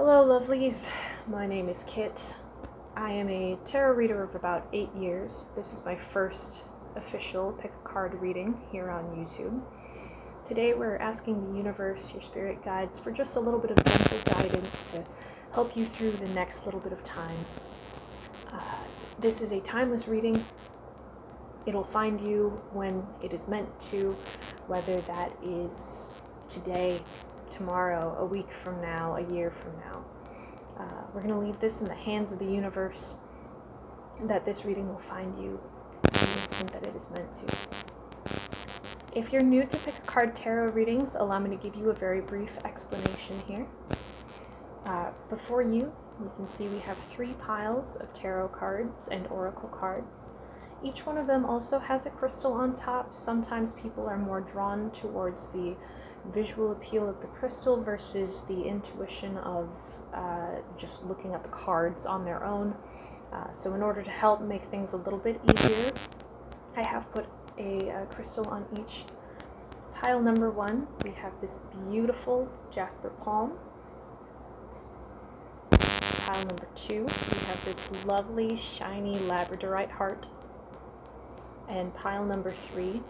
Hello lovelies, my name is Kit. I am a tarot reader of about 8 years. This is my first official pick a card reading here on YouTube. Today we're asking the universe, your spirit guides, for just a little bit of gentle guidance to help you through the next little bit of time. This is a timeless reading. It'll find you when it is meant to, whether that is today, tomorrow, a week from now, a year from now. We're going to leave this in the hands of the universe, that this reading will find you in the instant that it is meant to. If you're new to Pick a Card Tarot readings, allow me to give you a very brief explanation here. Before you can see we have 3 piles of tarot cards and oracle cards. Each one of them also has a crystal on top. Sometimes people are more drawn towards the visual appeal of the crystal versus the intuition of just looking at the cards on their own. So in order to help make things a little bit easier, I have put a crystal on each. Pile number 1, we have this beautiful jasper palm. Pile number 2, we have this lovely shiny labradorite heart. And pile number 3,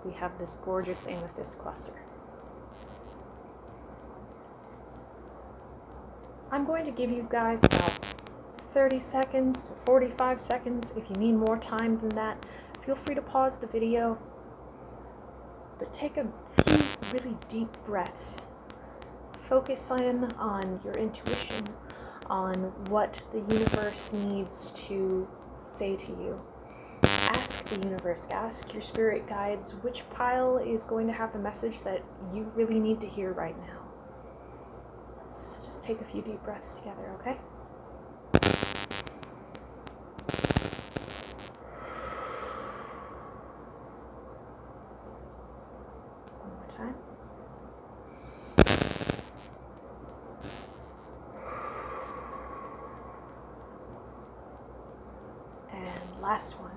we have this gorgeous amethyst cluster. I'm going to give you guys about 30 seconds to 45 seconds. If you need more time than that, feel free to pause the video, but take a few really deep breaths. Focus in on your intuition, on what the universe needs to say to you. Ask the universe, ask your spirit guides which pile is going to have the message that you really need to hear right now. Let's just take a few deep breaths together, okay? One more time. And last one.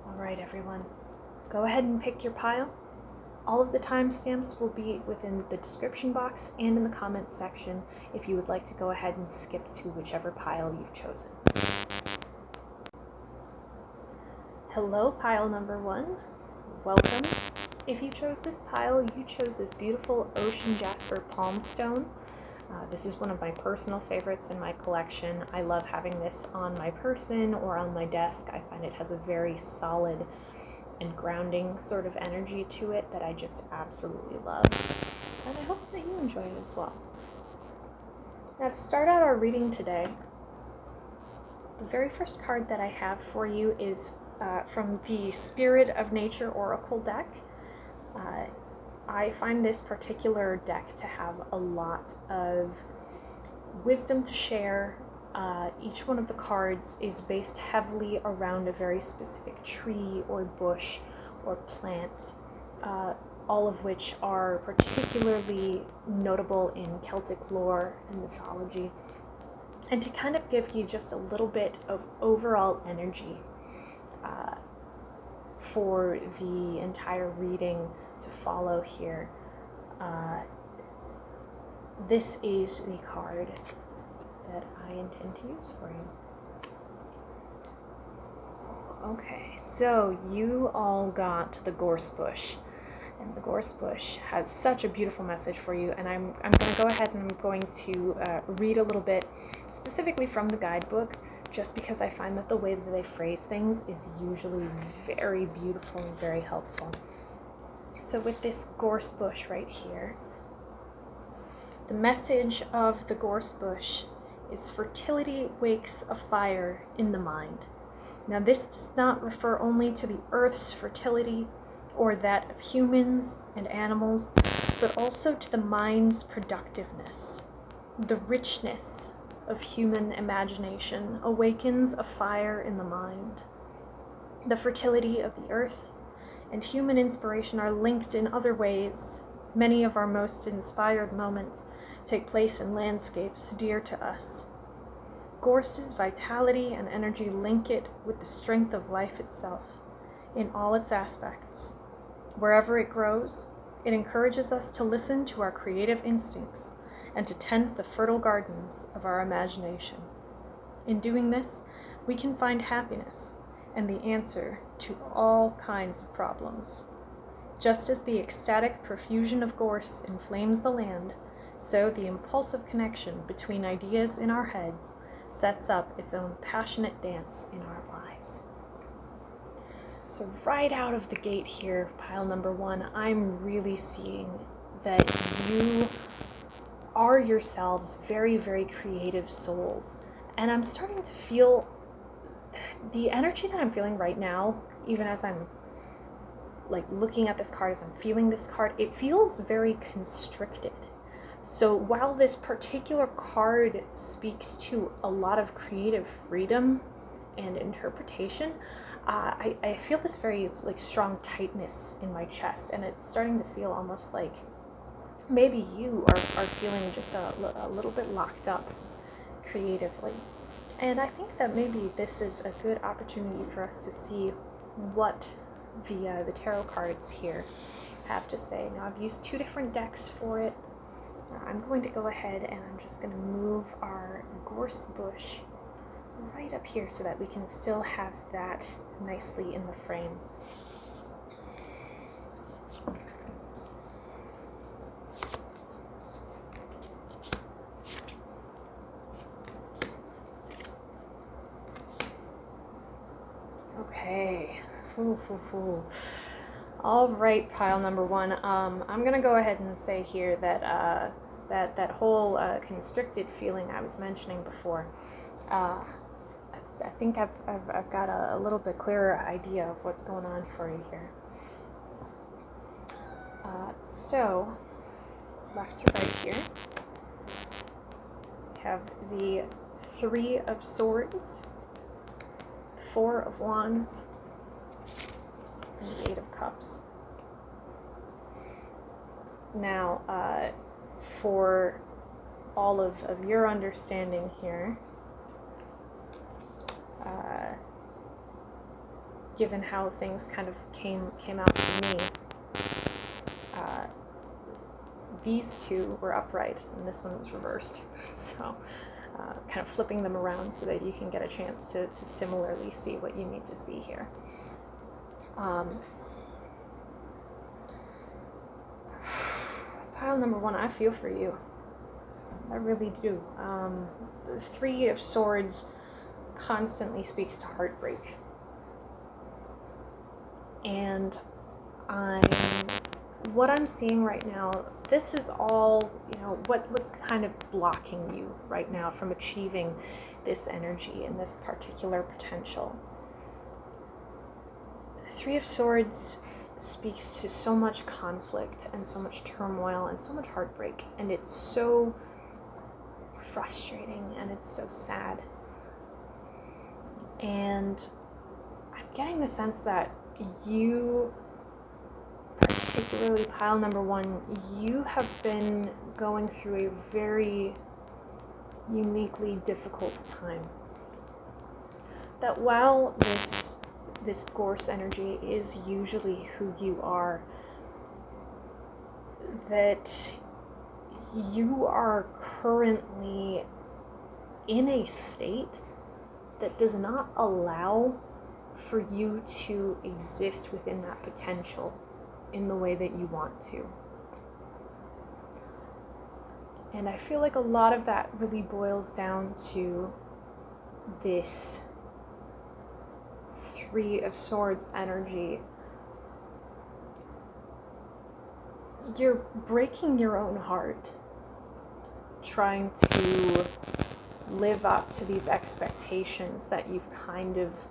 Alright everyone, go ahead and pick your pile. All of the timestamps will be within the description box and in the comments section if you would like to go ahead and skip to whichever pile you've chosen. Hello, pile number 1. Welcome. If you chose this pile, you chose this beautiful ocean jasper palm stone. This is one of my personal favorites in my collection. I love having this on my person or on my desk. I find it has a very solid and grounding sort of energy to it that I just absolutely love. And I hope that you enjoy it as well. Now, to start out our reading today, the very first card that I have for you is from the Spirit of Nature Oracle deck. I find this particular deck to have a lot of wisdom to share. Each one of the cards is based heavily around a very specific tree or bush or plant, all of which are particularly notable in Celtic lore and mythology, and to kind of give you just a little bit of overall energy for the entire reading to follow here. This is the card that I intend to use for you. Okay, so you all got the gorse bush, and the gorse bush has such a beautiful message for you, and I'm going to go ahead and I'm going to read a little bit specifically from the guidebook, just because I find that the way that they phrase things is usually very beautiful and very helpful. So with this gorse bush right here, the message of the gorse bush is fertility wakes a fire in the mind. Now this does not refer only to the earth's fertility or that of humans and animals, but also to the mind's productiveness. The richness of human imagination awakens a fire in the mind. The fertility of the earth and human inspiration are linked in other ways. Many of our most inspired moments take place in landscapes dear to us. Gorse's vitality and energy link it with the strength of life itself. in all its aspects. Wherever it grows, it encourages us to listen to our creative instincts and to tend the fertile gardens of our imagination. In doing this, we can find happiness and the answer to all kinds of problems. Just as the ecstatic profusion of gorse inflames the land, so the impulsive connection between ideas in our heads sets up its own passionate dance in our lives. So right out of the gate here, pile number 1, I'm really seeing that you are yourselves very, very creative souls. And I'm starting to feel the energy that I'm feeling right now, even as I'm like looking at this card, as I'm feeling this card, it feels very constricted. So while this particular card speaks to a lot of creative freedom and interpretation, I feel this very like strong tightness in my chest, and it's starting to feel almost like maybe you are feeling just a little bit locked up creatively. And I think that maybe this is a good opportunity for us to see what the tarot cards here have to say. Now, I've used 2 different decks for it. I'm going to go ahead and I'm just going to move our gorse bush right up here so that we can still have that nicely in the frame. Okay. All right, pile number 1. I'm gonna go ahead and say here that that whole constricted feeling I was mentioning before. I think I've got a little bit clearer idea of what's going on for you here. So left to right here, we have the 3 of Swords, 4 of Wands, and the 8 of Cups. Now, for all of your understanding here, given how things kind of came out for me, these 2 were upright and this one was reversed. So kind of flipping them around so that you can get a chance to similarly see what you need to see here. Pile number 1, I feel for you. I really do. The 3 of Swords constantly speaks to heartbreak. And what I'm seeing right now, this is all, what's kind of blocking you right now from achieving this energy and this particular potential. The 3 of Swords speaks to so much conflict and so much turmoil and so much heartbreak, and it's so frustrating and it's so sad. And I'm getting the sense that you, particularly pile number 1, you have been going through a very uniquely difficult time. That while this gorse energy is usually who you are, that you are currently in a state that does not allow for you to exist within that potential in the way that you want to. And I feel like a lot of that really boils down to this 3 of Swords energy. You're breaking your own heart, trying to live up to these expectations that you've kind of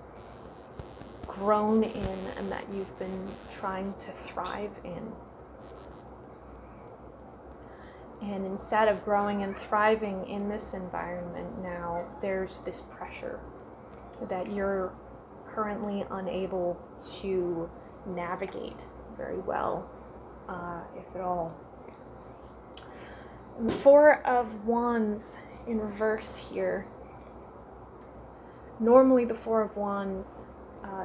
grown in and that you've been trying to thrive in. And instead of growing and thriving in this environment now, there's this pressure that you're currently unable to navigate very well, if at all. And the 4 of Wands in reverse here. Normally the 4 of Wands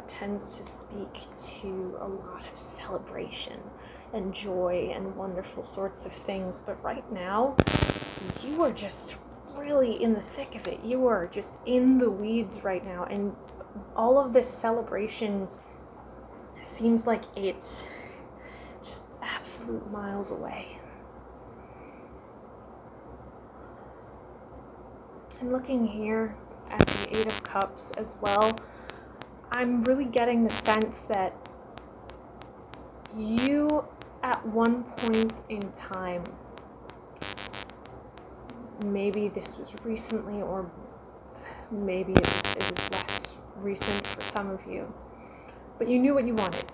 tends to speak to a lot of celebration and joy and wonderful sorts of things. But right now, you are just really in the thick of it. You are just in the weeds right now. And all of this celebration seems like it's just absolute miles away. And looking here at the Eight of Cups as well, I'm really getting the sense that you, at one point in time, maybe this was recently or maybe it was less recent for some of you, but you knew what you wanted.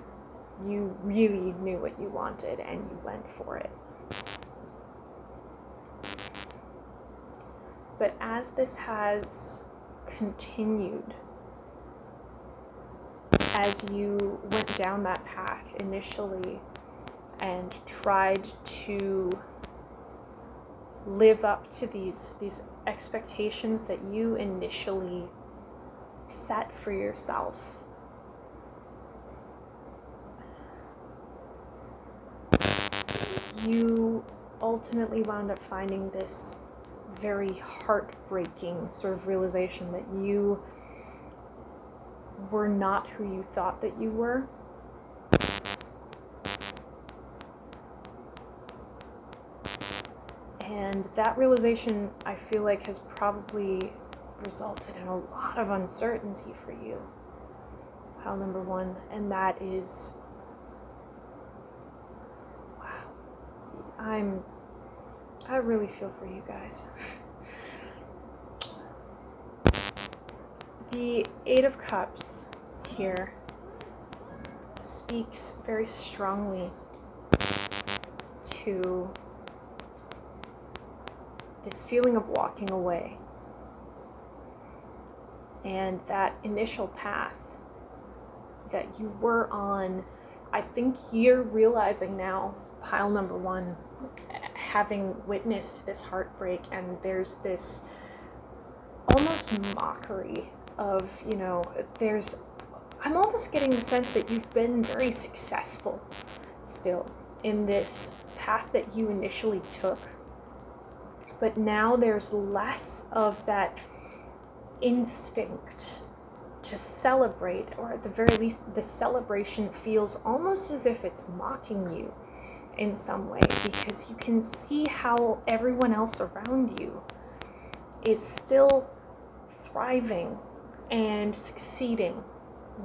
You really knew what you wanted and you went for it. But as this has continued, as you went down that path initially and tried to live up to these expectations that you initially set for yourself, you ultimately wound up finding this very heartbreaking sort of realization that you were not who you thought that you were. And that realization, I feel like, has probably resulted in a lot of uncertainty for you. Pile number one, and that is, wow, I really feel for you guys. The Eight of Cups here speaks very strongly to this feeling of walking away and that initial path that you were on. I think you're realizing now, pile number one, having witnessed this heartbreak, and there's this almost mockery of, I'm almost getting the sense that you've been very successful still in this path that you initially took. But now there's less of that instinct to celebrate, or at the very least, the celebration feels almost as if it's mocking you in some way, because you can see how everyone else around you is still thriving and succeeding,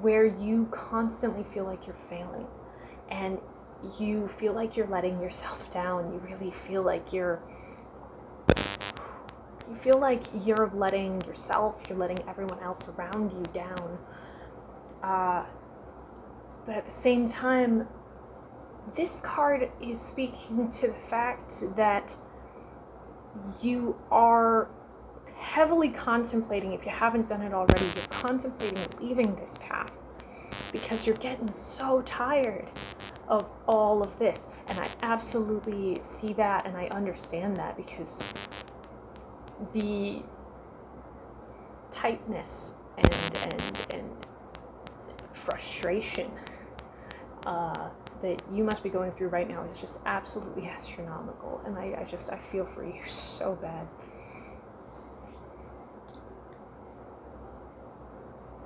where you constantly feel like you're failing, and you feel like you're letting yourself down. You really feel like you're letting yourself, you're letting everyone else around you down. But at the same time, this card is speaking to the fact that you are heavily contemplating, if you haven't done it already, you're contemplating leaving this path because you're getting so tired of all of this. And I absolutely see that, and I understand that, because the tightness and frustration that you must be going through right now is just absolutely astronomical, and I feel for you so bad.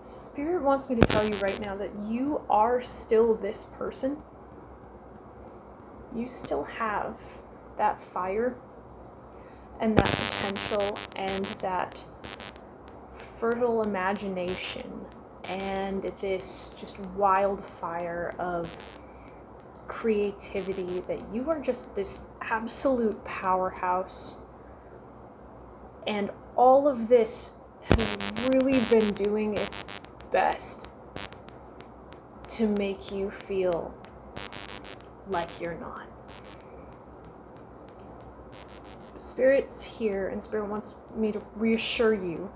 Spirit wants me to tell you right now that you are still this person. You still have that fire and that potential and that fertile imagination and this just wildfire of creativity, that you are just this absolute powerhouse. And all of this has really been doing its best to make you feel like you're not. Spirit's here, and Spirit wants me to reassure you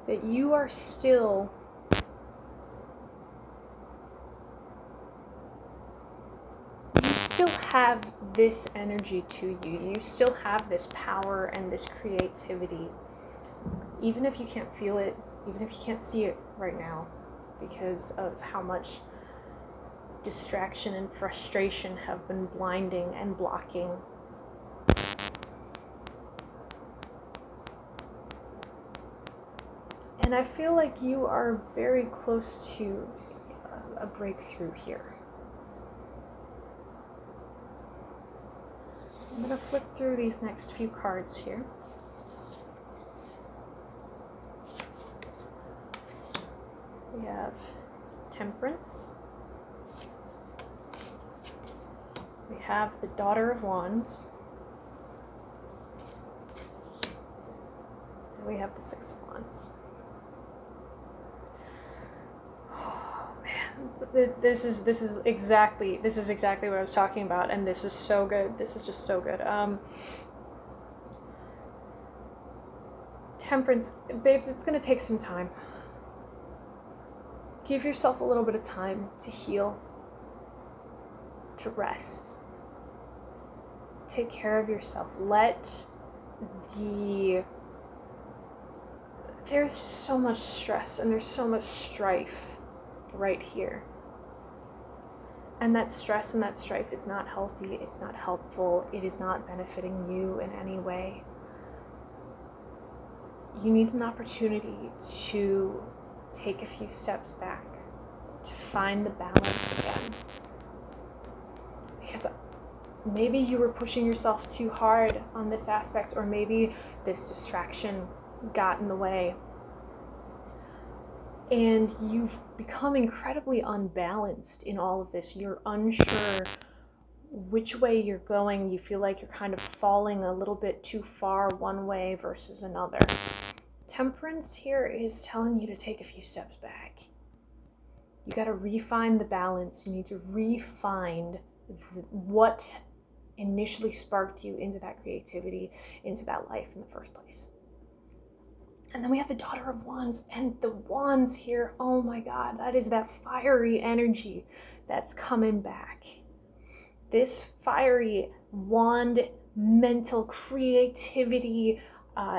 that you are still have this energy to you. You still have this power and this creativity, even if you can't feel it, even if you can't see it right now, because of how much distraction and frustration have been blinding and blocking. And I feel like you are very close to a breakthrough here. I'm going to flip through these next few cards here. We have Temperance. We have the Daughter of Wands. And we have the Six of Wands. Oh man, this is exactly what I was talking about, and this is so good. This is just so good. Temperance, babes, it's gonna take some time. Give yourself a little bit of time to heal, to rest. Take care of yourself. There's so much stress and there's so much strife right here. And that stress and that strife is not healthy, it's not helpful, it is not benefiting you in any way. You need an opportunity to take a few steps back, to find the balance again. Because maybe you were pushing yourself too hard on this aspect, or maybe this distraction got in the way. And you've become incredibly unbalanced in all of this. You're unsure which way you're going. You feel like you're kind of falling a little bit too far one way versus another. Temperance here is telling you to take a few steps back. You got to refine the balance. You need to refine what initially sparked you into that creativity, into that life in the first place. And then we have the Daughter of Wands, and the Wands here, oh my God, that is that fiery energy that's coming back. This fiery wand, mental creativity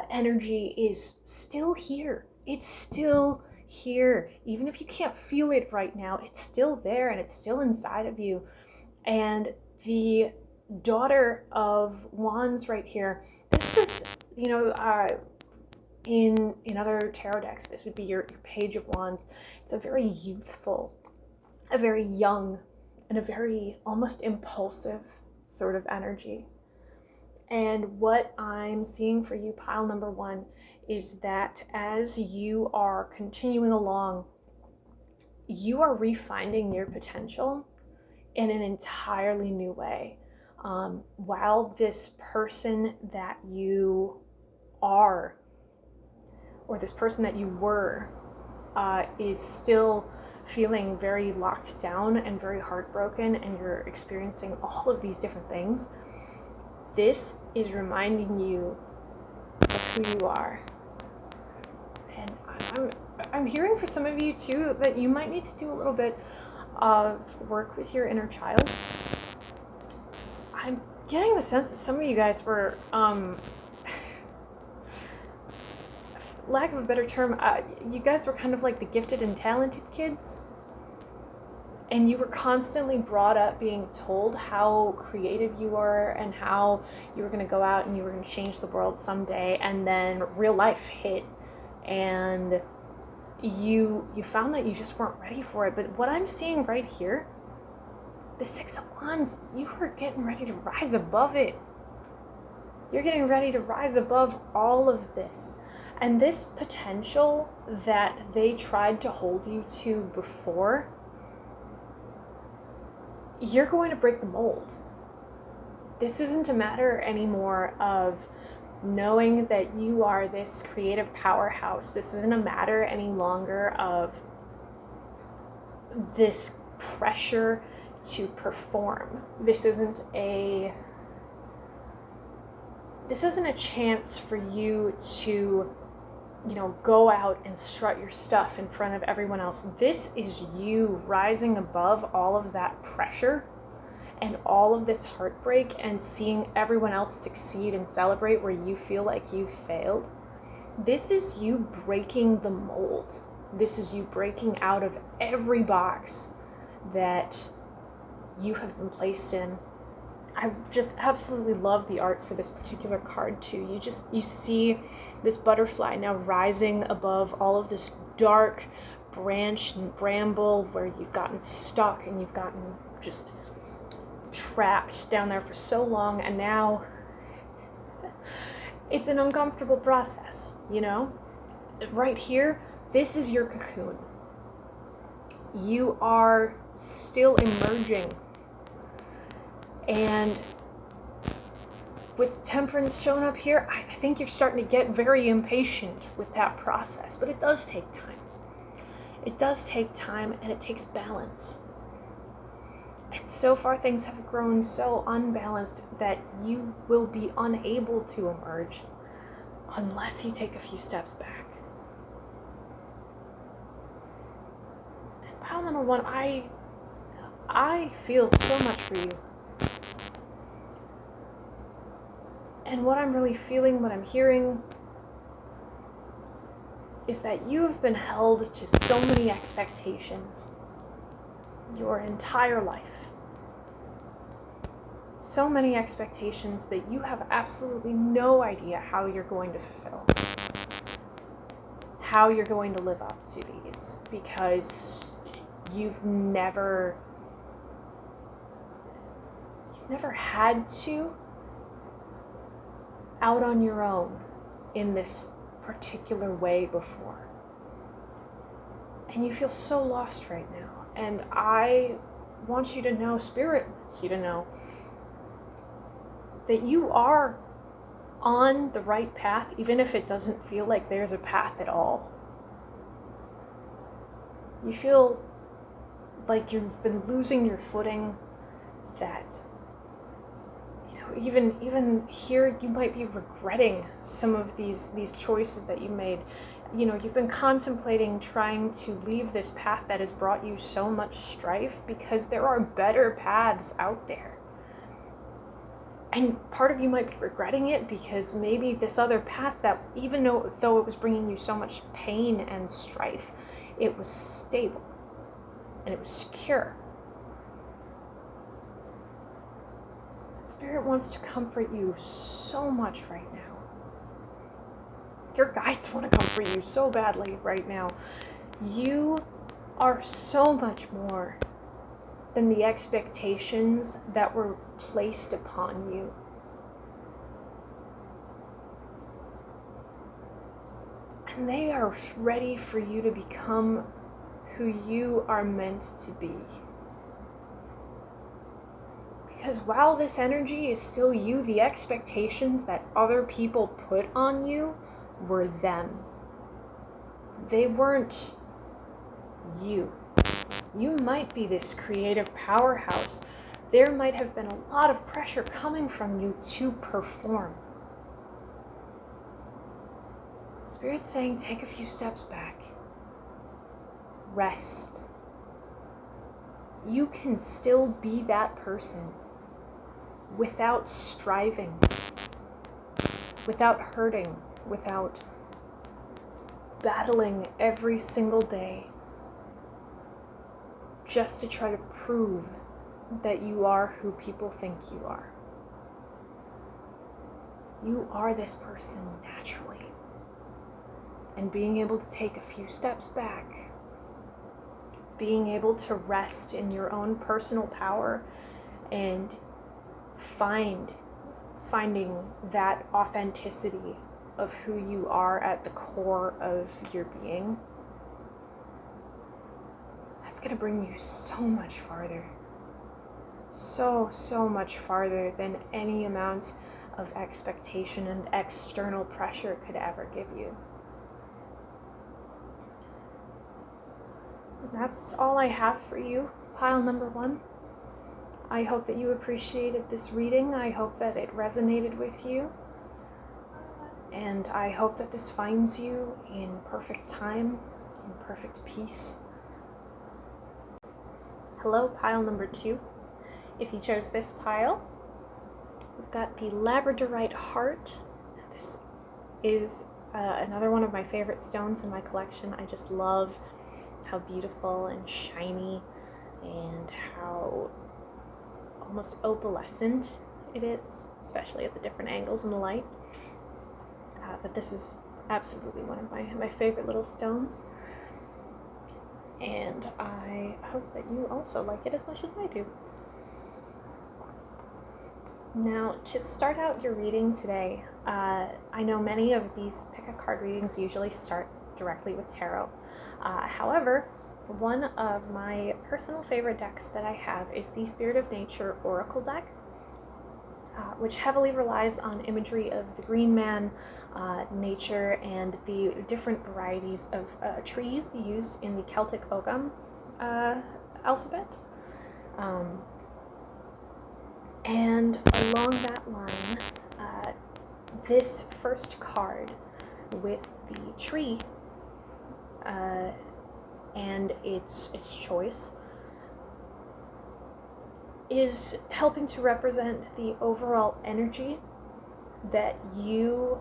energy is still here. It's still here. Even if you can't feel it right now, it's still there and it's still inside of you. And the Daughter of Wands right here, this is, in other tarot decks, this would be your Page of Wands. It's a very youthful, a very young, and a very almost impulsive sort of energy. And what I'm seeing for you, pile number one, is that as you are continuing along, you are refinding your potential in an entirely new way. While this person that you are, or this person that you were, is still feeling very locked down and very heartbroken, and you're experiencing all of these different things, this is reminding you of who you are. And I'm hearing for some of you too that you might need to do a little bit of work with your inner child. I'm getting the sense that some of you guys were, lack of a better term, you guys were kind of like the gifted and talented kids. And you were constantly brought up being told how creative you were and how you were going to go out and you were going to change the world someday. And then real life hit and you found that you just weren't ready for it. But what I'm seeing right here, the Six of Wands, you are getting ready to rise above it. You're getting ready to rise above all of this. And this potential that they tried to hold you to before, you're going to break the mold. This isn't a matter anymore of knowing that you are this creative powerhouse. This isn't a matter any longer of this pressure to perform. This isn't a chance for you to, go out and strut your stuff in front of everyone else. This is you rising above all of that pressure and all of this heartbreak and seeing everyone else succeed and celebrate where you feel like you've failed. This is you breaking the mold. This is you breaking out of every box that you have been placed in. I just absolutely love the art for this particular card too. You see this butterfly now rising above all of this dark branch and bramble where you've gotten stuck and you've gotten just trapped down there for so long, and now it's an uncomfortable process, you know? Right here, this is your cocoon. You are still emerging. And with temperance shown up here, I think you're starting to get very impatient with that process, but it does take time. It does take time, and it takes balance. And so far things have grown so unbalanced that you will be unable to emerge unless you take a few steps back. And pile number one, I feel so much for you. And what I'm really feeling, what I'm hearing, is that you've been held to so many expectations your entire life. So many expectations that you have absolutely no idea how you're going to fulfill, how you're going to live up to these, because you've never had to out on your own in this particular way before. And you feel so lost right now. And I want you to know, Spirit wants you to know, that you are on the right path, even if it doesn't feel like there's a path at all. You feel like you've been losing your footing, that even here you might be regretting some of these choices that you made. You've been contemplating trying to leave this path that has brought you so much strife, because there are better paths out there. And part of you might be regretting it because maybe this other path, that even though it was bringing you so much pain and strife, it was stable and it was secure. Spirit wants to comfort you so much right now. Your guides want to comfort you so badly right now. You are so much more than the expectations that were placed upon you. And they are ready for you to become who you are meant to be. Because while this energy is still you, the expectations that other people put on you were them. They weren't you. You might be this creative powerhouse. There might have been a lot of pressure coming from you to perform. Spirit's saying, take a few steps back. Rest. You can still be that person without striving, without hurting, without battling every single day just to try to prove that you are who people think you are. You are this person naturally. And being able to take a few steps back, being able to rest in your own personal power and finding that authenticity of who you are at the core of your being, that's going to bring you so much farther. So much farther than any amount of expectation and external pressure could ever give you. That's all I have for you, pile number one. I hope that you appreciated this reading. I hope that it resonated with you. And I hope that this finds you in perfect time, in perfect peace. Hello, pile number two. If you chose this pile, we've got the Labradorite heart. This is Another one of my favorite stones in my collection. I just love how beautiful and shiny and how almost opalescent it is, especially at the different angles in the light. But this is absolutely one of my favorite little stones. And I hope that you also like it as much as I do. Now, to start out your reading today, I know many of these pick a card readings usually start directly with tarot. However, one of my personal favorite decks that I have is the Spirit of Nature Oracle deck, which heavily relies on imagery of the green man, nature, and the different varieties of trees used in the Celtic Ogham alphabet. And along that line, this first card with the tree and its choice is helping to represent the overall energy that you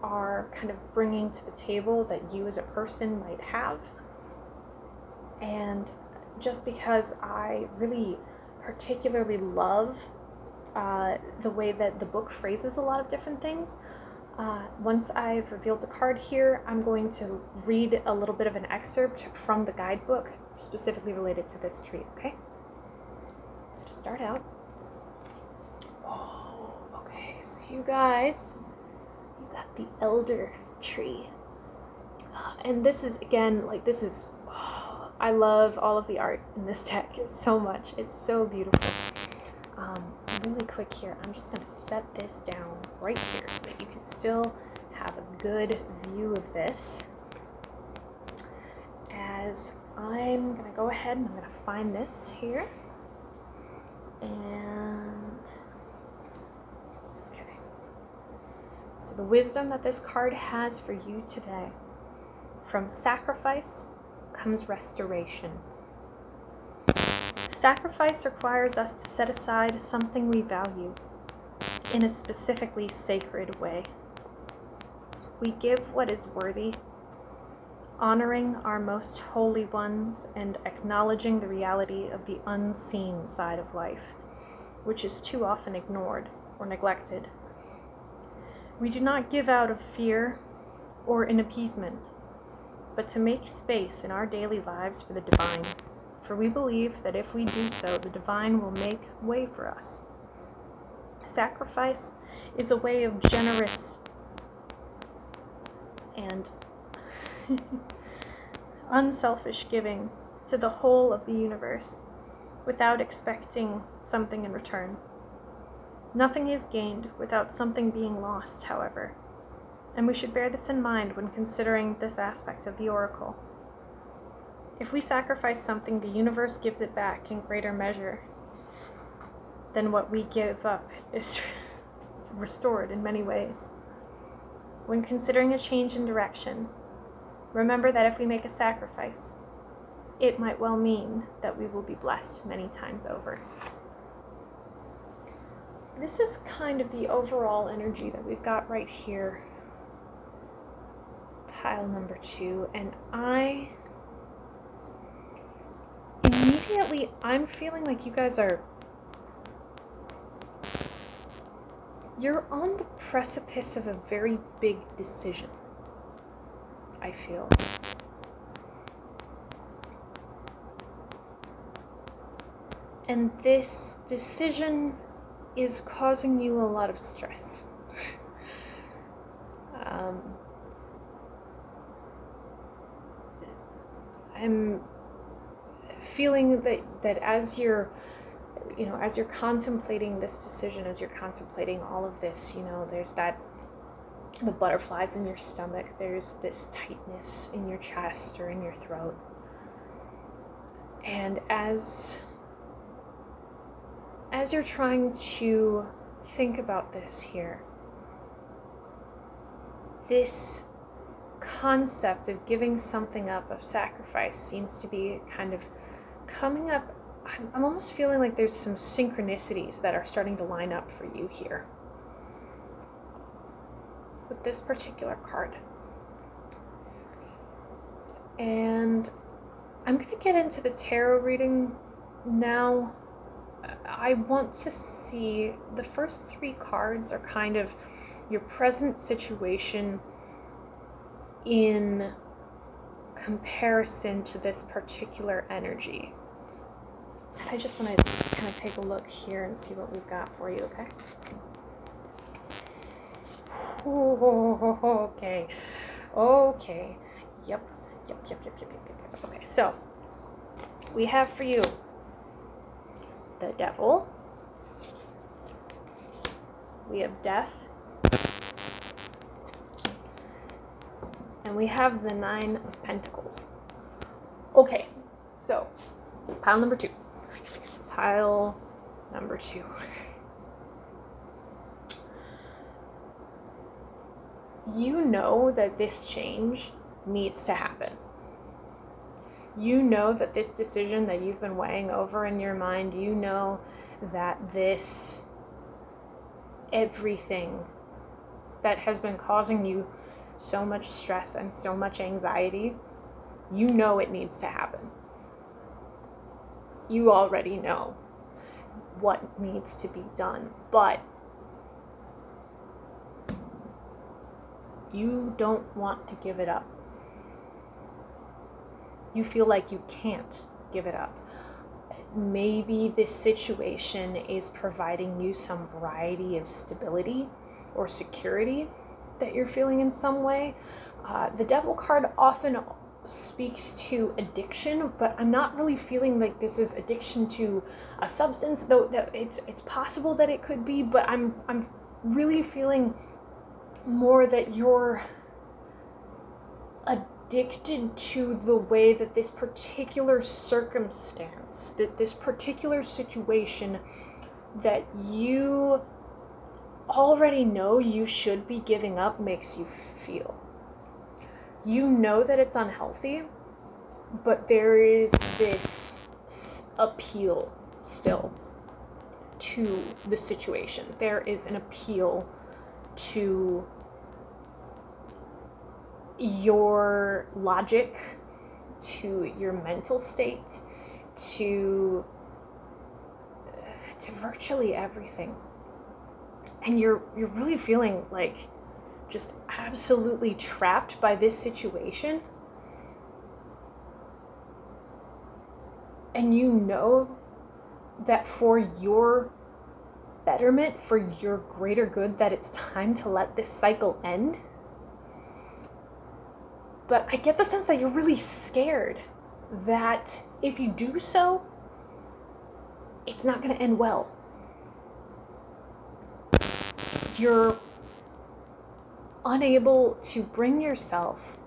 are kind of bringing to the table, that you as a person might have. And just because I really particularly love the way that the book phrases a lot of different things, once I've revealed the card here, I'm going to read a little bit of an excerpt from the guidebook specifically related to this tree, okay? So to start out, okay, so you guys, you got the elder tree. And this is, again, I love all of the art in this deck so much. It's so beautiful. Really quick here, I'm just going to set this down right here so that you can still have a good view of this. As I'm going to go ahead and I'm going to find this here. And, okay. So the wisdom that this card has for you today: from sacrifice comes restoration. Sacrifice requires us to set aside something we value in a specifically sacred way. We give what is worthy, honoring our most holy ones and acknowledging the reality of the unseen side of life, which is too often ignored or neglected. We do not give out of fear or in appeasement, but to make space in our daily lives for the divine. For we believe that if we do so, the divine will make way for us. Sacrifice is a way of generous and unselfish giving to the whole of the universe without expecting something in return. Nothing is gained without something being lost, however, and we should bear this in mind when considering this aspect of the oracle. If we sacrifice something, the universe gives it back in greater measure than what we give up is restored in many ways. When considering a change in direction, remember that if we make a sacrifice, it might well mean that we will be blessed many times over. This is kind of the overall energy that we've got right here, pile number 2, and immediately I'm feeling like you guys you're on the precipice of a very big decision, I feel. And this decision is causing you a lot of stress. I'm feeling that as you're contemplating this decision, as you're contemplating all of this, there's the butterflies in your stomach, there's this tightness in your chest or in your throat. And as you're trying to think about this here, this concept of giving something up, of sacrifice, seems to be kind of coming up. I'm almost feeling like there's some synchronicities that are starting to line up for you here with this particular card. And I'm going to get into the tarot reading now. I want to see, the first 3 cards are kind of your present situation in comparison to this particular energy. I just want to kind of take a look here and see what we've got for you, okay? Okay. Okay. Yep. Okay, so we have for you the Devil. We have Death. And we have the 9 of Pentacles. Okay, so pile number 2. Pile number 2. You know that this change needs to happen. You know that this decision that you've been weighing over in your mind, you know that everything that has been causing you so much stress and so much anxiety, you know it needs to happen. You already know what needs to be done, but you don't want to give it up. You feel like you can't give it up. Maybe this situation is providing you some variety of stability or security that you're feeling in some way. The Devil card often speaks to addiction, but I'm not really feeling like this is addiction to a substance, though that it's possible that it could be, but I'm really feeling more that you're addicted to the way that this particular circumstance, that this particular situation that you already know you should be giving up makes you feel. You know that it's unhealthy, but there is this appeal still to the situation. There is an appeal to your logic, to your mental state, to virtually everything. And you're really feeling like just absolutely trapped by this situation. And you know that for your betterment, for your greater good, that it's time to let this cycle end. But I get the sense that you're really scared that if you do so, it's not going to end well. You're unable to bring yourself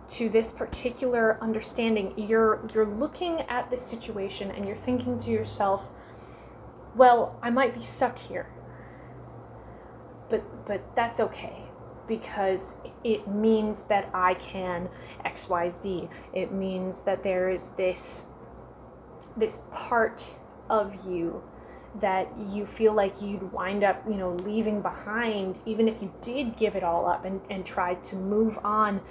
to this particular understanding. You're looking at this situation and you're thinking to yourself, well, I might be stuck here, but that's okay, because it means that I can XYZ. It means that there is this part of you that you feel like you'd wind up, leaving behind, even if you did give it all up and tried to move on,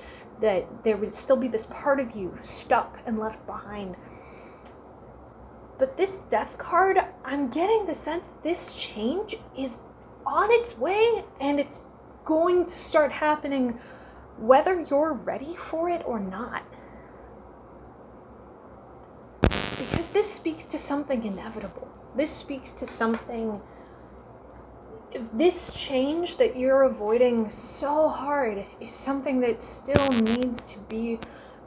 that there would still be this part of you stuck and left behind. But this Death card, I'm getting the sense that this change is on its way, and it's going to start happening whether you're ready for it or not. Because this speaks to something inevitable. This speaks to something, this change that you're avoiding so hard is something that still needs to be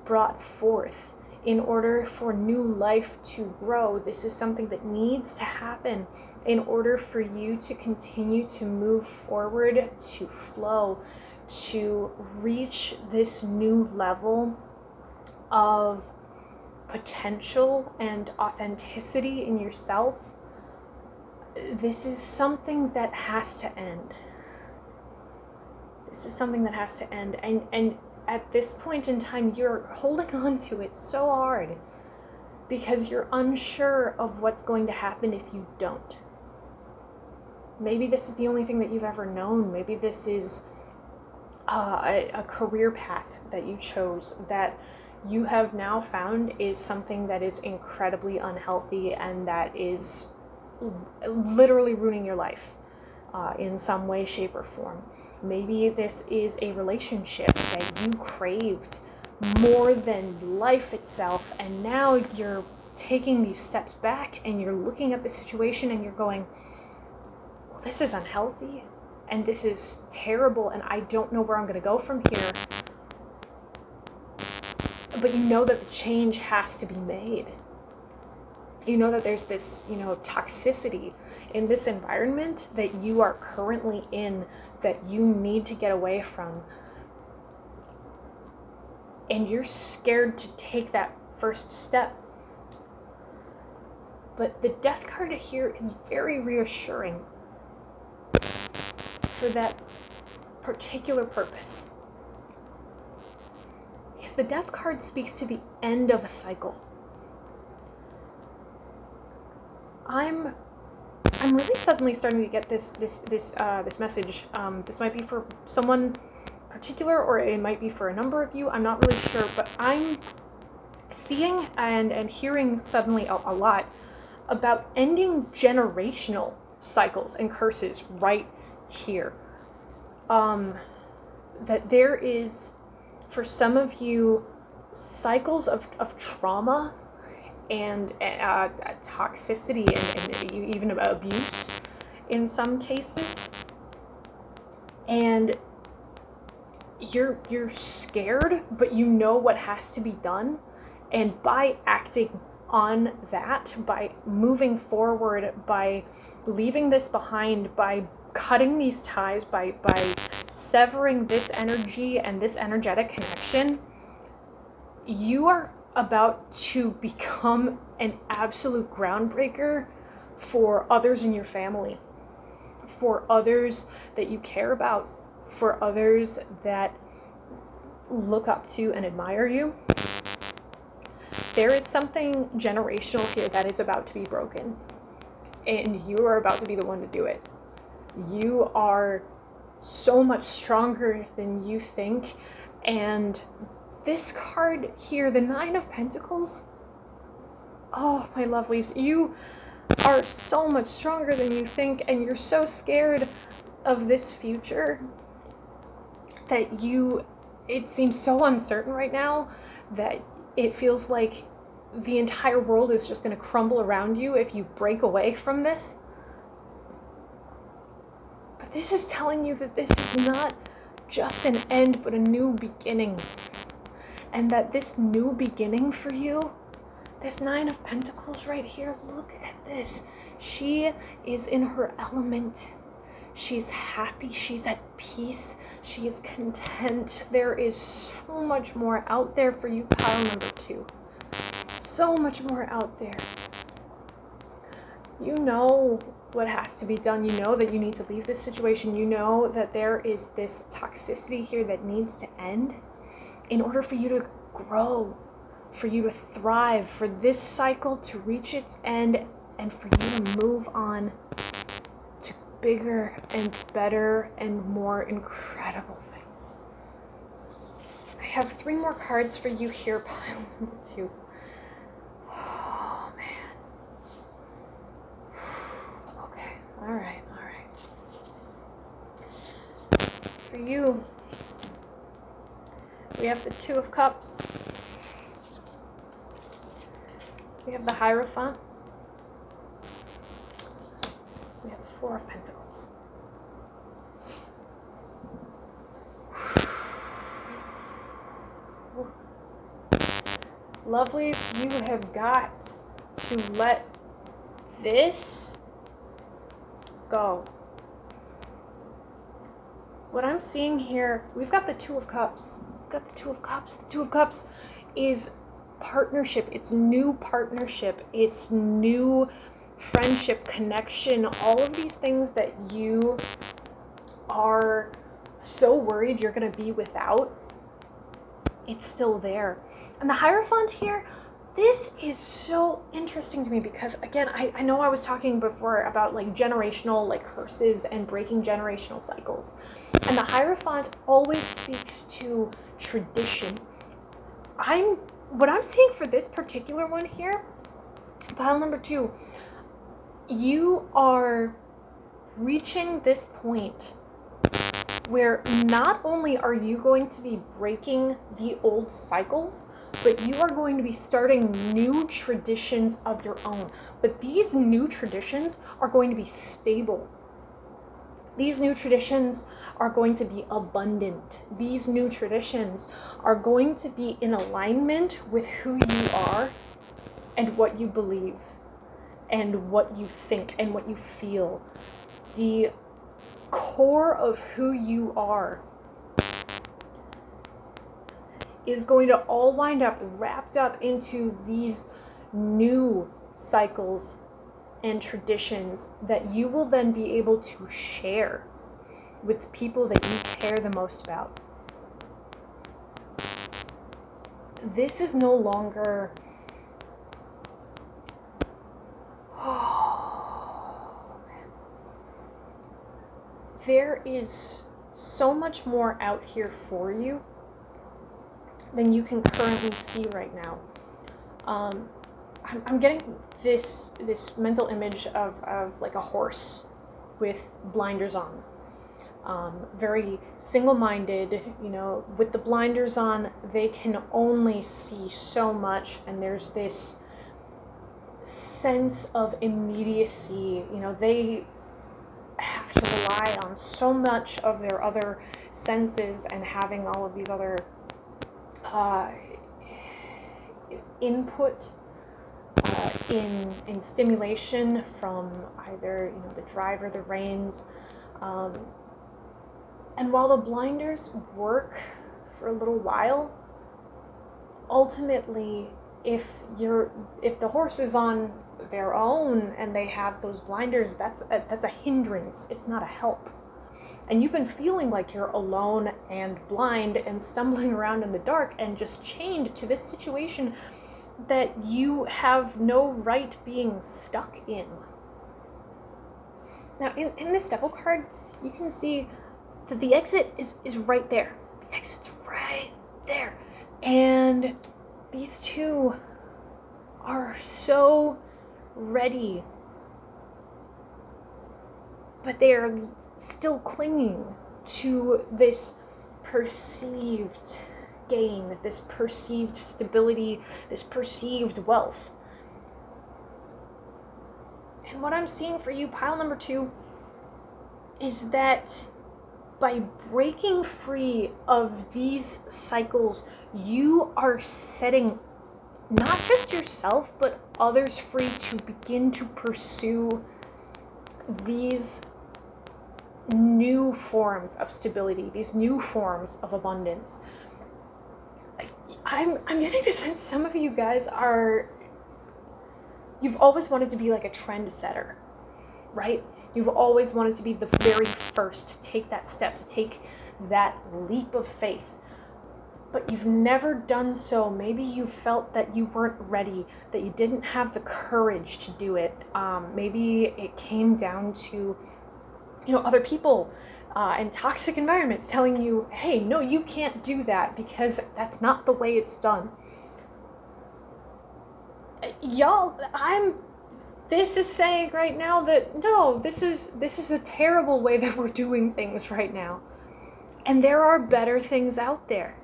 brought forth in order for new life to grow. This is something that needs to happen in order for you to continue to move forward, to flow, to reach this new level of potential and authenticity in yourself. This is something that has to end. This is something that has to end. And at this point in time, you're holding on to it so hard because you're unsure of what's going to happen if you don't. Maybe this is the only thing that you've ever known. Maybe this is a career path that you chose that you have now found is something that is incredibly unhealthy and that is literally ruining your life in some way, shape, or form. Maybe this is a relationship that you craved more than life itself, and now you're taking these steps back and you're looking at the situation and you're going, well, this is unhealthy and this is terrible and I don't know where I'm going to go from here. But you know that the change has to be made. You know that there's this, toxicity in this environment that you are currently in that you need to get away from. And you're scared to take that first step. But the Death card here is very reassuring for that particular purpose. Because the Death card speaks to the end of a cycle. I'm really suddenly starting to get this message. This might be for someone particular, or it might be for a number of you. I'm not really sure, but I'm seeing and hearing suddenly a lot about ending generational cycles and curses right here. That there is, for some of you, cycles of trauma and toxicity and even abuse in some cases, and you're scared, but you know what has to be done, and by acting on that, by moving forward, by leaving this behind, by cutting these ties, by severing this energy and this energetic connection, you are about to become an absolute groundbreaker for others in your family, for others that you care about, for others that look up to and admire you. There is something generational here that is about to be broken, and you are about to be the one to do it. You are so much stronger than you think, and this card here, the Nine of Pentacles, oh, my lovelies, you are so much stronger than you think, and you're so scared of this future that it seems so uncertain right now that it feels like the entire world is just going to crumble around you if you break away from this. But this is telling you that this is not just an end, but a new beginning. And that this new beginning for you, this Nine of Pentacles right here, look at this. She is in her element. She's happy, she's at peace, she is content. There is so much more out there for you, pile number 2. So much more out there. You know what has to be done. You know that you need to leave this situation. You know that there is this toxicity here that needs to end in order for you to grow, for you to thrive, for this cycle to reach its end, and for you to move on to bigger and better and more incredible things. I have 3 more cards for you here, pile number 2. Oh, man. Okay, all right. For you, we have the Two of Cups. We have the Hierophant. We have the Four of Pentacles. Lovelies, you have got to let this go. What I'm seeing here, we've got the Two of Cups. We've got the Two of Cups. The Two of Cups is partnership. It's new partnership. It's new friendship, connection, all of these things that you are so worried you're going to be without. It's still there. And the Hierophant here, this is so interesting to me because, again, I know I was talking before about like generational like curses and breaking generational cycles. And the Hierophant always speaks to tradition. I'm what I'm seeing for this particular one here, pile number 2, you are reaching this point where not only are you going to be breaking the old cycles, but you are going to be starting new traditions of your own. But these new traditions are going to be stable. These new traditions are going to be abundant. These new traditions are going to be in alignment with who you are and what you believe and what you think and what you feel. The core of who you are is going to all wind up wrapped up into these new cycles and traditions that you will then be able to share with the people that you care the most about. This is no longer, there is so much more out here for you than you can currently see right now. I'm getting this mental image of like a horse with blinders on. Very single-minded, with the blinders on, they can only see so much, and there's this sense of immediacy. They have to rely on so much of their other senses and having all of these other input in stimulation from either the driver, the reins, and while the blinders work for a little while, ultimately, if the horse is on their own and they have those blinders, that's a hindrance. It's not a help. And you've been feeling like you're alone and blind and stumbling around in the dark and just chained to this situation that you have no right being stuck in. Now, in this devil card, you can see that the exit is right there. The exit's right there. And these two are so ready, but they are still clinging to this perceived gain, this perceived stability, this perceived wealth. And what I'm seeing for you, pile number 2, is that by breaking free of these cycles, you are setting not just yourself, but others free to begin to pursue these new forms of stability, these new forms of abundance. I'm getting the sense some of you guys you've always wanted to be like a trendsetter, right? You've always wanted to be the very first to take that step, to take that leap of faith. But you've never done so. Maybe you felt that you weren't ready, that you didn't have the courage to do it. Maybe it came down to, other people and toxic environments telling you, hey, no, you can't do that because that's not the way it's done. Y'all, this is saying right now that no, this is a terrible way that we're doing things right now. And there are better things out there.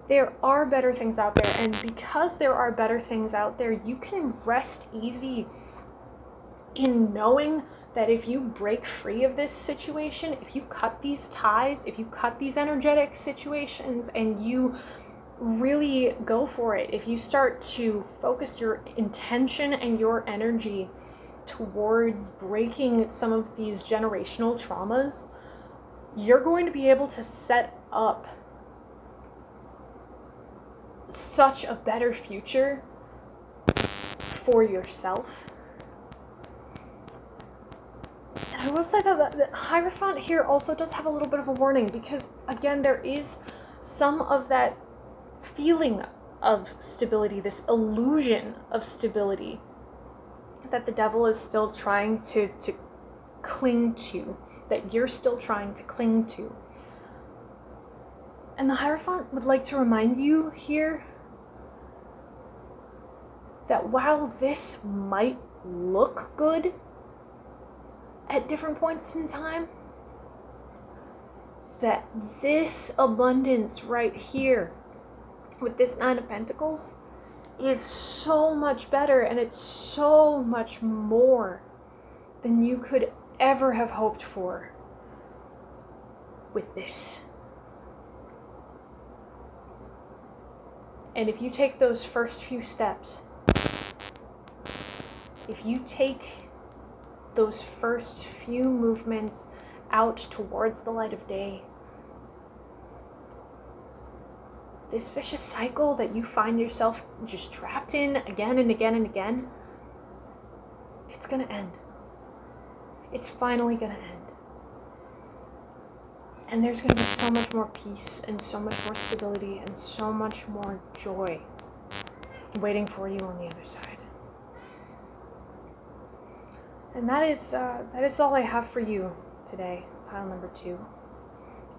There are better things out there, and because there are better things out there, you can rest easy in knowing that if you break free of this situation, if you cut these ties, if you cut these energetic situations, and you really go for it, if you start to focus your intention and your energy towards breaking some of these generational traumas, you're going to be able to set up such a better future for yourself. And I will say that the Hierophant here also does have a little bit of a warning, because again, there is some of that feeling of stability, this illusion of stability that the devil is still trying to cling to, that you're still trying to cling to. And the Hierophant would like to remind you here that while this might look good at different points in time, that this abundance right here with this Nine of Pentacles is so much better, and it's so much more than you could ever have hoped for with this. And if you take those first few steps, if you take those first few movements out towards the light of day, this vicious cycle that you find yourself just trapped in again and again and again, it's gonna end. It's finally gonna end. And there's gonna be so much more peace and so much more stability and so much more joy waiting for you on the other side. And that is all I have for you today, pile number 2.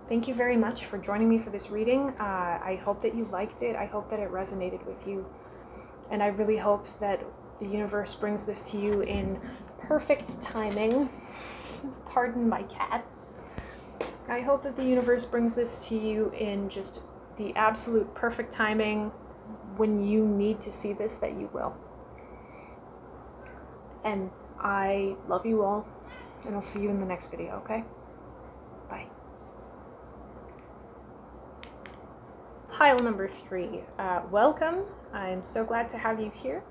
Thank you very much for joining me for this reading. I hope that you liked it. I hope that it resonated with you. And I really hope that the universe brings this to you in perfect timing. Pardon my cat. I hope that the universe brings this to you in just the absolute perfect timing. When you need to see this, that you will. And I love you all, and I'll see you in the next video, okay? Bye. Pile number 3. Welcome. I'm so glad to have you here.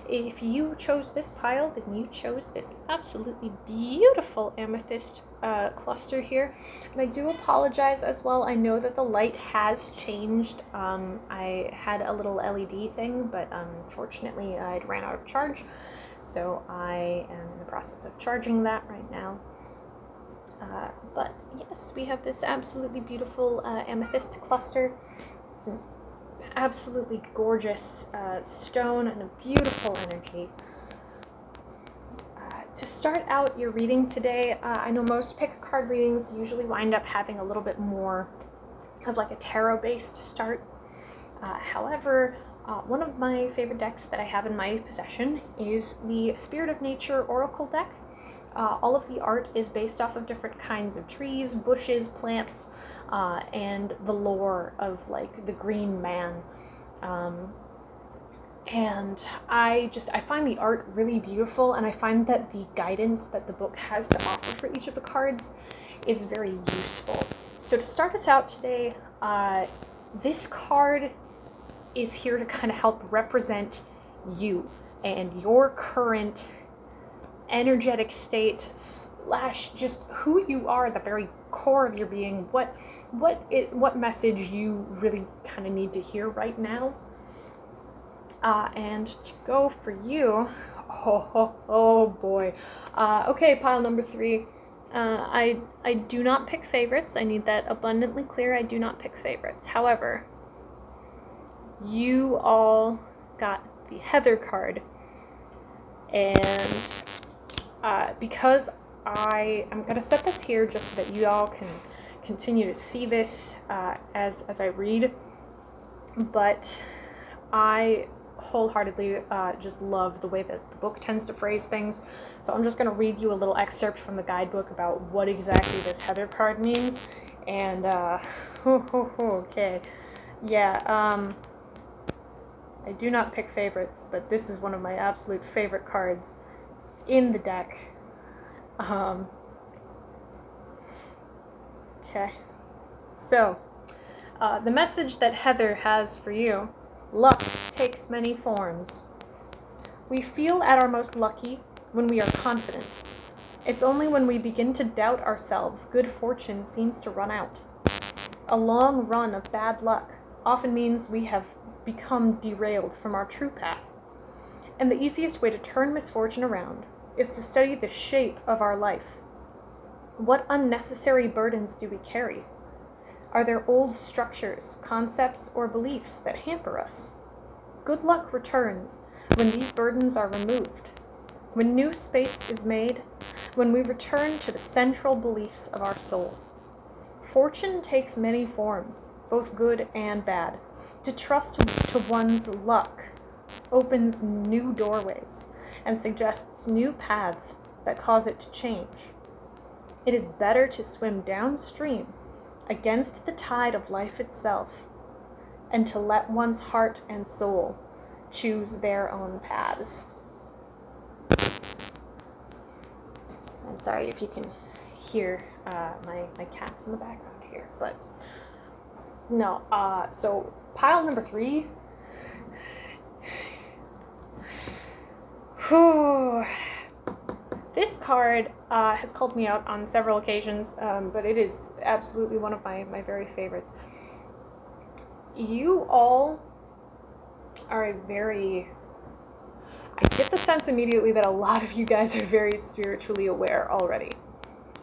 If you chose this pile, then you chose this absolutely beautiful amethyst cluster here. And I do apologize as well. I know that the light has changed. I had a little LED thing, but unfortunately I'd ran out of charge. So I am in the process of charging that right now. But yes, we have this absolutely beautiful amethyst cluster. It's an absolutely gorgeous stone and a beautiful energy. To start out your reading today, I know most pick-a-card readings usually wind up having a little bit more of like a tarot-based start. However, one of my favorite decks that I have in my possession is the Spirit of Nature Oracle deck. All of the art is based off of different kinds of trees, bushes, plants, and the lore of like the green man. And I find the art really beautiful, and I find that the guidance that the book has to offer for each of the cards is very useful. So to start us out today, this card is here to kind of help represent you and your current energetic state / just who you are at the very core of your being, what message you really kind of need to hear right now. And to go for you, oh boy. Okay, pile number 3. I do not pick favorites. I need that abundantly clear. I do not pick favorites. However, you all got the Heather card, and because I'm gonna set this here just so that you all can continue to see this as I read, but I wholeheartedly just love the way that the book tends to phrase things. So I'm just going to read you a little excerpt from the guidebook about what exactly this Heather card means. And okay, yeah, I do not pick favorites, but this is one of my absolute favorite cards in the deck. Okay, so the message that Heather has for you: luck takes many forms. We feel at our most lucky when we are confident. It's only when we begin to doubt ourselves good fortune seems to run out. A long run of bad luck often means we have become derailed from our true path. And the easiest way to turn misfortune around is to study the shape of our life. What unnecessary burdens do we carry? Are there old structures, concepts, or beliefs that hamper us? Good luck returns when these burdens are removed, when new space is made, when we return to the central beliefs of our soul. Fortune takes many forms, both good and bad. To trust to one's luck opens new doorways and suggests new paths that cause it to change. It is better to swim downstream against the tide of life itself and to let one's heart and soul choose their own paths. I'm sorry if you can hear my cats in the background here, but no. So pile number 3. Whew. This card has called me out on several occasions, but it is absolutely one of my very favorites. You all are I get the sense immediately that a lot of you guys are very spiritually aware already.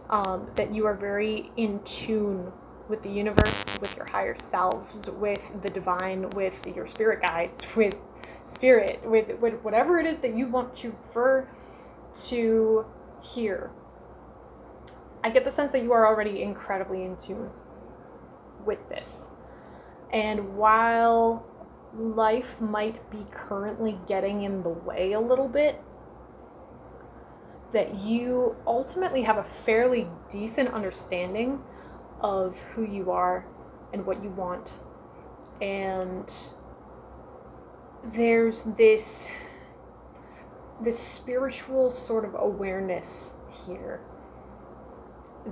That you are very in tune with the universe, with your higher selves, with the divine, with your spirit guides, with spirit, with whatever it is that you want to prefer to hear. I get the sense that you are already incredibly in tune with this. And while life might be currently getting in the way a little bit, that you ultimately have a fairly decent understanding of who you are and what you want. And there's this spiritual sort of awareness here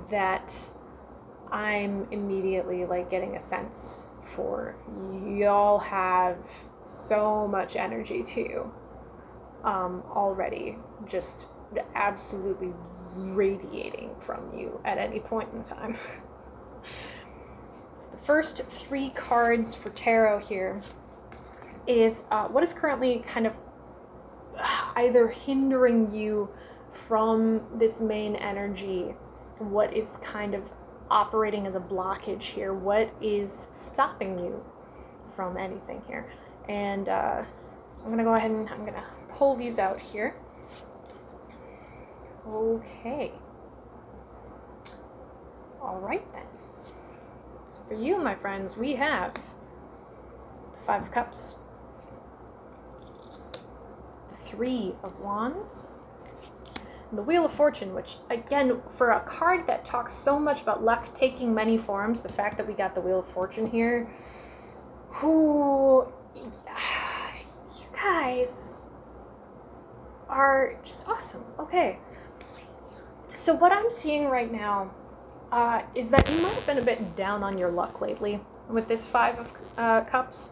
that I'm immediately like getting a sense for. Y'all have so much energy to you already, just absolutely radiating from you at any point in time. So the first 3 cards for tarot here is what is currently kind of either hindering you from this main energy, what is kind of operating as a blockage here, what is stopping you from anything here. And so I'm going to go ahead and I'm going to pull these out here. Okay. All right then. So for you, my friends, we have the 5 of Cups, the 3 of Wands, and the Wheel of Fortune, which, again, for a card that talks so much about luck taking many forms, the fact that we got the Wheel of Fortune here, you guys are just awesome. Okay. So what I'm seeing right now is that you might have been a bit down on your luck lately with this 5 of Cups.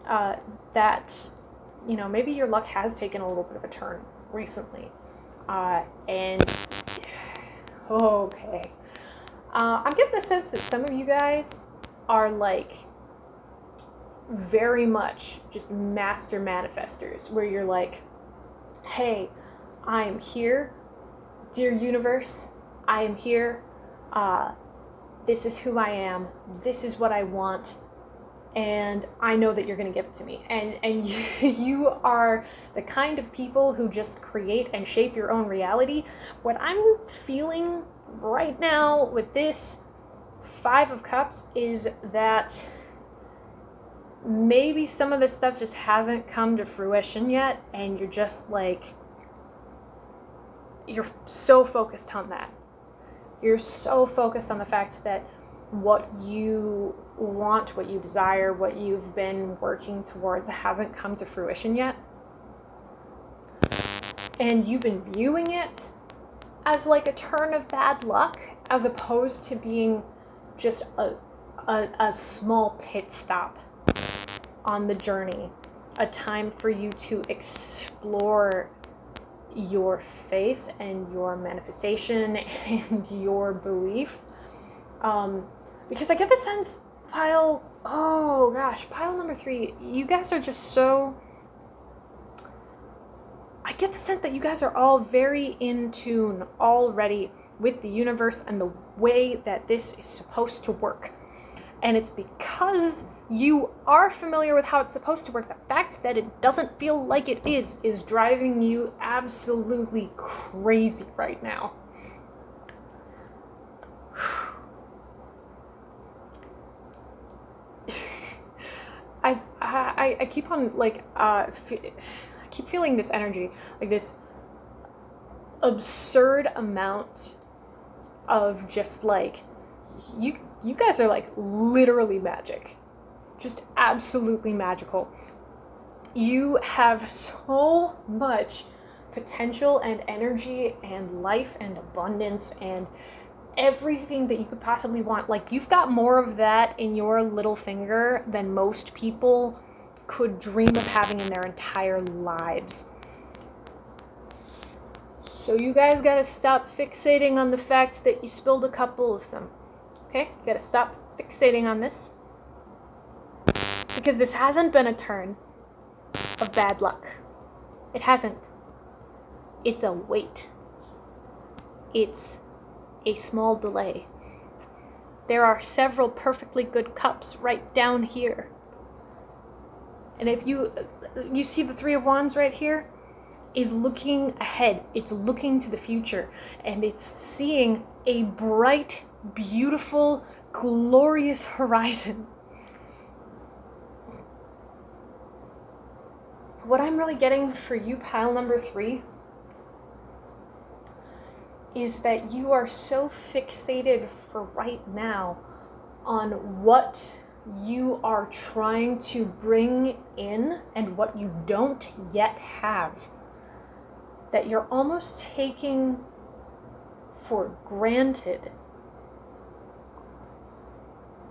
That, you know, maybe your luck has taken a little bit of a turn recently. And, okay. I'm getting the sense that some of you guys are, like, very much just master manifestors, where you're like, hey, I am here, dear universe, I am here, this is who I am, this is what I want, and I know that you're going to give it to me. And you are the kind of people who just create and shape your own reality. What I'm feeling right now with this 5 of Cups is that maybe some of this stuff just hasn't come to fruition yet, and you're just like, you're so focused on that. You're so focused on the fact that what you want, what you desire, what you've been working towards hasn't come to fruition yet. And you've been viewing it as like a turn of bad luck, as opposed to being just a small pit stop on the journey, a time for you to explore your faith and your manifestation and your belief. Because I get the sense, pile number 3, you guys are just so, I get the sense that you guys are all very in tune already with the universe and the way that this is supposed to work. And it's because you are familiar with how it's supposed to work. The fact that it doesn't feel like it is driving you absolutely crazy right now. I keep on like I keep feeling this energy, like this absurd amount of just like you guys are like literally magic, just absolutely magical. You have so much potential and energy and life and abundance and everything that you could possibly want. Like, you've got more of that in your little finger than most people could dream of having in their entire lives. So you guys gotta stop fixating on the fact that you spilled a couple of them. Okay? You gotta stop fixating on this. Because this hasn't been a turn of bad luck. It hasn't. It's a wait. It's a small delay. There are several perfectly good cups right down here. And if you see the Three of Wands right here, is looking ahead. It's looking to the future. And it's seeing a bright, beautiful, glorious horizon. What I'm really getting for you, pile number 3, is that you are so fixated for right now on what you are trying to bring in and what you don't yet have, that you're almost taking for granted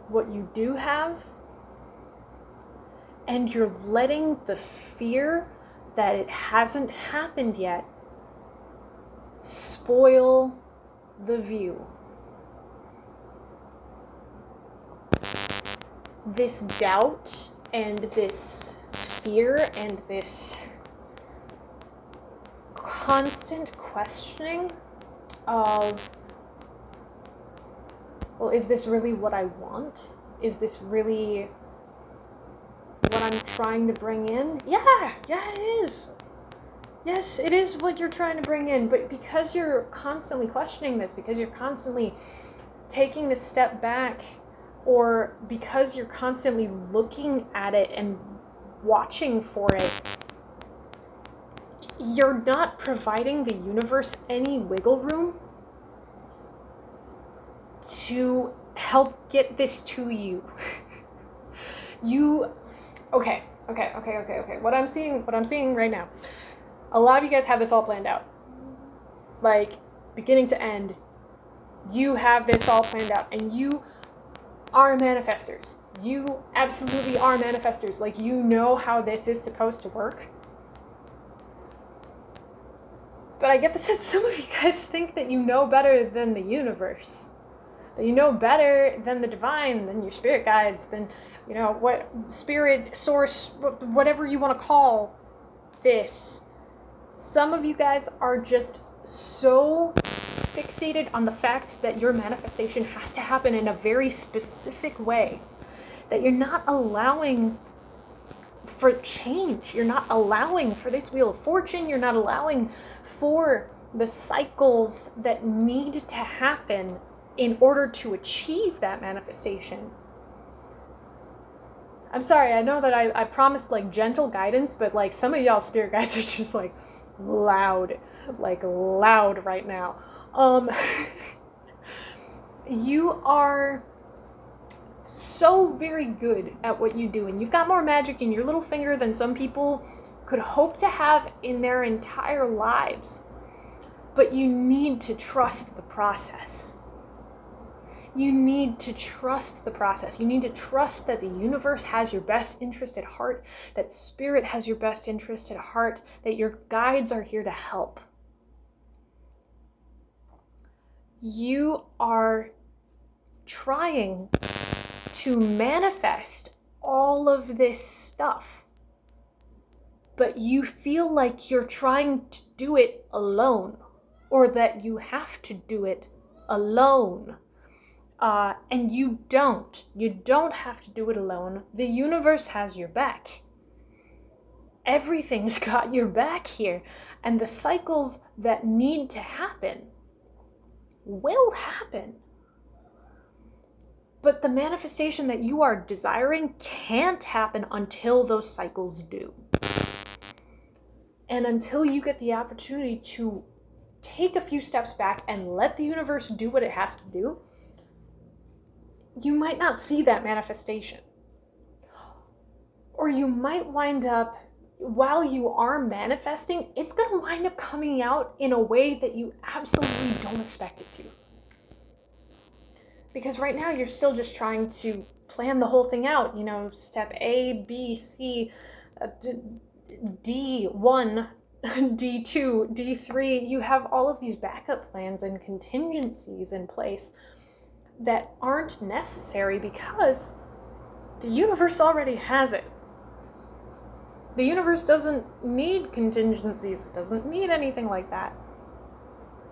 what you do have, and you're letting the fear that it hasn't happened yet spoil the view. This doubt and this fear and this constant questioning of, well, is this really what I want? Is this really what I'm trying to bring in? Yeah, it is. Yes, it is what you're trying to bring in, but because you're constantly questioning this, because you're constantly taking this step back, or because you're constantly looking at it and watching for it, you're not providing the universe any wiggle room to help get this to you. Okay. What I'm seeing right now. A lot of you guys have this all planned out. Like, beginning to end, you have this all planned out, and you are manifestors. You absolutely are manifestors. Like, you know how this is supposed to work. But I get the sense some of you guys think that you know better than the universe. That you know better than the divine, than your spirit guides, than, what spirit, source, whatever you want to call this. Some of you guys are just so fixated on the fact that your manifestation has to happen in a very specific way that you're not allowing for change. You're not allowing for this wheel of fortune. You're not allowing for the cycles that need to happen in order to achieve that manifestation. I'm sorry, I know that I promised like gentle guidance, but like some of y'all spirit guides are just like loud right now. You are so very good at what you do, and you've got more magic in your little finger than some people could hope to have in their entire lives. But you need to trust the process. You need to trust the process. You need to trust that the universe has your best interest at heart, that spirit has your best interest at heart, that your guides are here to help. You are trying to manifest all of this stuff, but you feel like you're trying to do it alone, or that you have to do it alone. And you don't. You don't have to do it alone. The universe has your back. Everything's got your back here. And the cycles that need to happen will happen. But the manifestation that you are desiring can't happen until those cycles do. And until you get the opportunity to take a few steps back and let the universe do what it has to do, you might not see that manifestation. Or you might wind up, while you are manifesting, it's going to wind up coming out in a way that you absolutely don't expect it to. Because right now you're still just trying to plan the whole thing out, step A, B, C, D1, D2, D3. You have all of these backup plans and contingencies in place that aren't necessary because the universe already has it. The universe doesn't need contingencies. It doesn't need anything like that.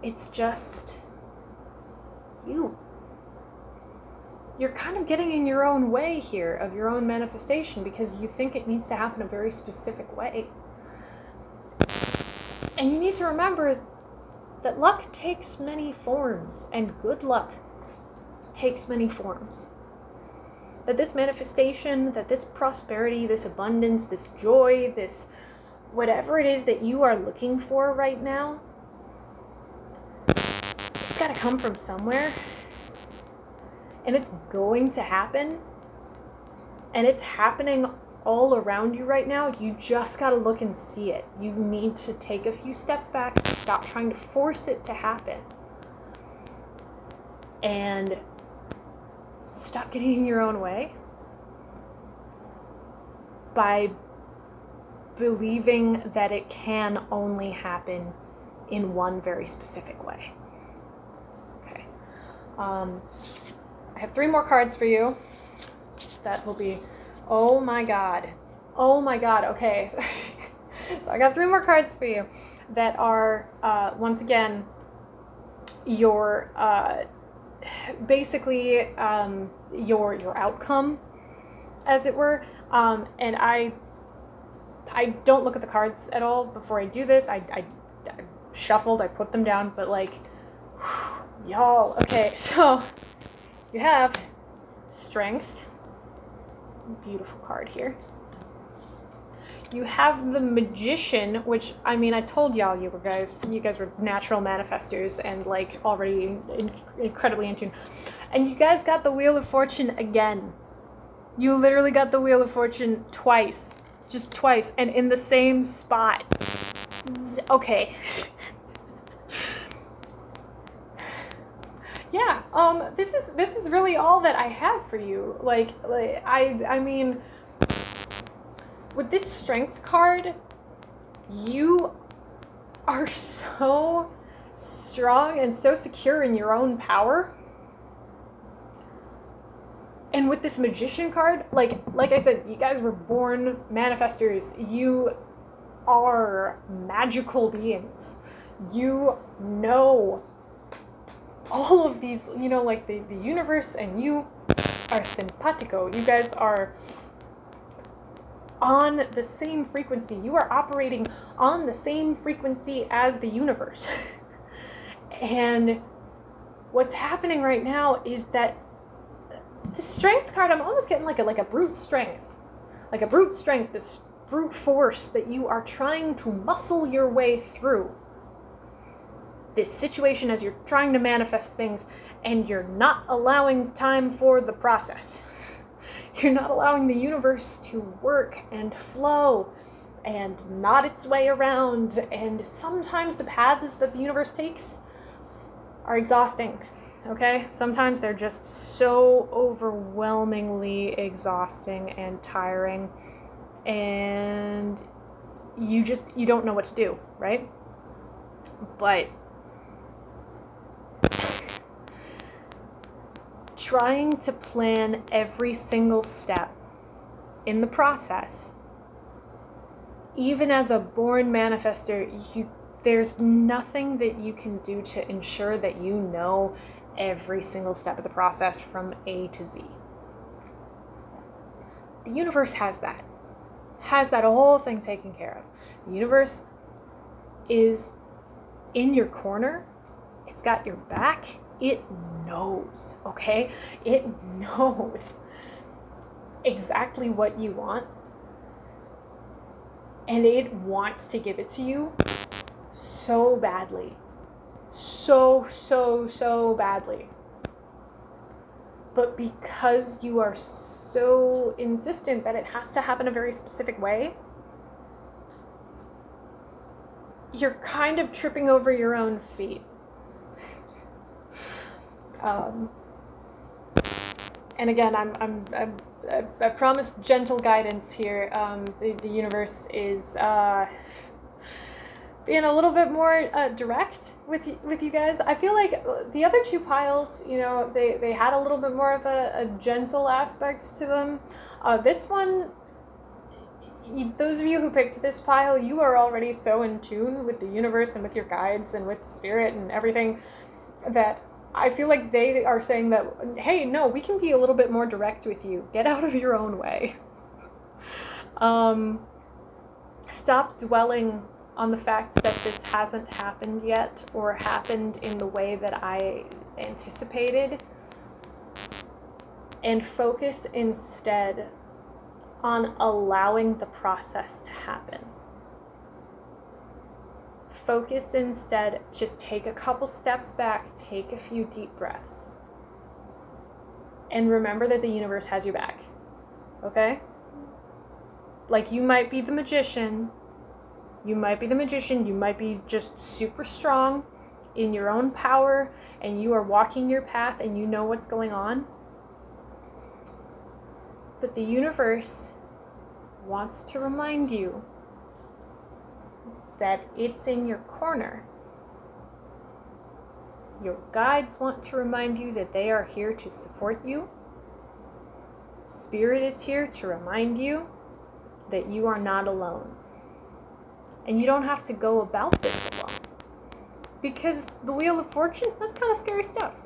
It's just you. You're kind of getting in your own way here of your own manifestation because you think it needs to happen a very specific way. And you need to remember that luck takes many forms, and good luck takes many forms. That this manifestation, that this prosperity, this abundance, this joy, this whatever it is that you are looking for right now, it's got to come from somewhere. And it's going to happen. And it's happening all around you right now. You just got to look and see it. You need to take a few steps back, stop trying to force it to happen, and stop getting in your own way by believing that it can only happen in one very specific way. Okay. I have 3 more cards for you. That will be, oh my God. Okay. So I got 3 more cards for you that are, once again, your, basically, your outcome, as it were. And I don't look at the cards at all before I do this. I shuffled, I put them down, but y'all, okay, so you have Strength, beautiful card here. You have the Magician, which, I told y'all you guys were natural manifestors and already incredibly in tune. And you guys got the Wheel of Fortune again. You literally got the Wheel of Fortune twice. Just twice, and in the same spot. Okay. Yeah, this is really all that I have for you. With this Strength card, you are so strong and so secure in your own power. And with this Magician card, like I said, you guys were born manifestors. You are magical beings. You know all of these, the universe, and you are simpatico. You guys are on the same frequency. You are operating on the same frequency as the universe. And what's happening right now is that the Strength card, I'm almost getting like a brute strength. Like a brute strength, this brute force that you are trying to muscle your way through this situation as you're trying to manifest things, and you're not allowing time for the process. You're not allowing the universe to work and flow and knot its way around, and sometimes the paths that the universe takes are exhausting, okay? Sometimes they're just so overwhelmingly exhausting and tiring, and you don't know what to do, right? But trying to plan every single step in the process, even as a born manifestor, there's nothing that you can do to ensure that you know every single step of the process from A to Z. The universe has that whole thing taken care of. The universe is in your corner. It's got your back. it knows, okay? It knows exactly what you want, and it wants to give it to you so badly. So badly. But because you are so insistent that it has to happen a very specific way, you're kind of tripping over your own feet. And again, I promised gentle guidance here. The universe is being a little bit more direct with you guys. I feel like the other two piles, they had a little bit more of a gentle aspect to them. This one, those of you who picked this pile, you are already so in tune with the universe and with your guides and with spirit and everything that I feel like they are saying that, hey, no, we can be a little bit more direct with you. Get out of your own way. Stop dwelling on the fact that this hasn't happened yet or happened in the way that I anticipated, and focus instead on allowing the process to happen. Focus instead, just take a couple steps back, take a few deep breaths, and remember that the universe has your back, okay? Like, you might be the magician, you might be just super strong in your own power, and you are walking your path and you know what's going on. But the universe wants to remind you that it's in your corner. Your guides want to remind you that they are here to support you. Spirit is here to remind you that you are not alone. And you don't have to go about this alone. Because the Wheel of Fortune, that's kind of scary stuff.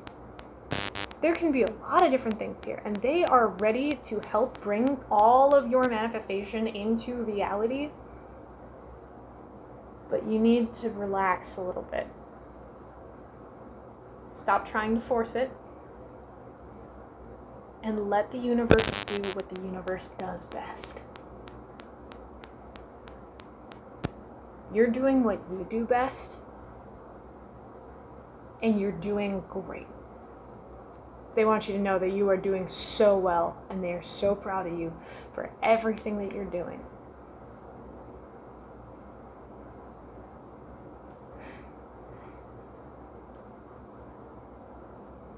There can be a lot of different things here, and they are ready to help bring all of your manifestation into reality. But you need to relax a little bit. Stop trying to force it. And let the universe do what the universe does best. You're doing what you do best. And you're doing great. They want you to know that you are doing so well, and they are so proud of you for everything that you're doing.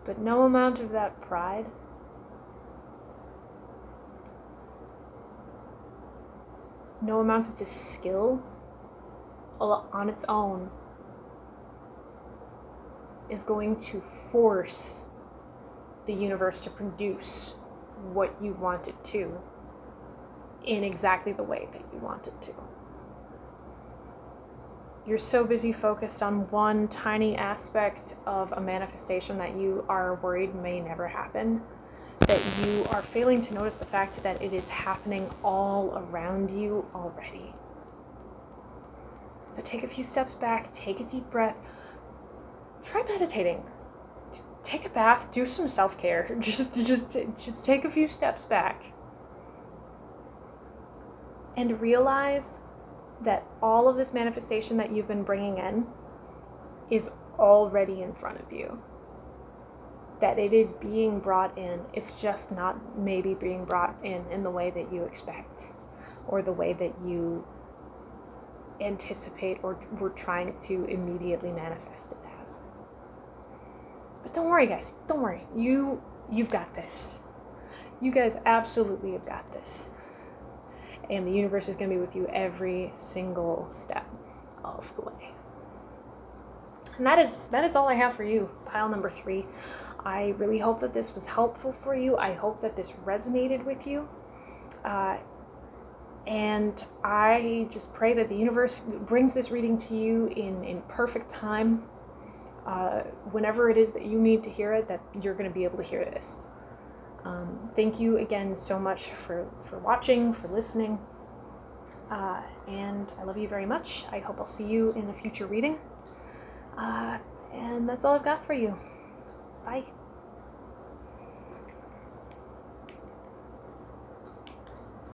But no amount of that pride, no amount of this skill on its own is going to force the universe to produce what you want it to in exactly the way that you want it to. You're so busy focused on one tiny aspect of a manifestation that you are worried may never happen, that you are failing to notice the fact that it is happening all around you already. So take a few steps back, take a deep breath, try meditating, take a bath, do some self-care, just take a few steps back and realize that all of this manifestation that you've been bringing in is already in front of you. That it is being brought in. It's just not maybe being brought in the way that you expect or the way that you anticipate or were trying to immediately manifest it as. But don't worry, guys. Don't worry. You've got this. You guys absolutely have got this. And the universe is going to be with you every single step of the way. And that is all I have for you, pile number 3. I really hope that this was helpful for you. I hope that this resonated with you. And I just pray that the universe brings this reading to you in perfect time. Whenever it is that you need to hear it, that you're going to be able to hear this. Thank you again so much for watching, for listening. And I love you very much. I hope I'll see you in a future reading. And that's all I've got for you. Bye.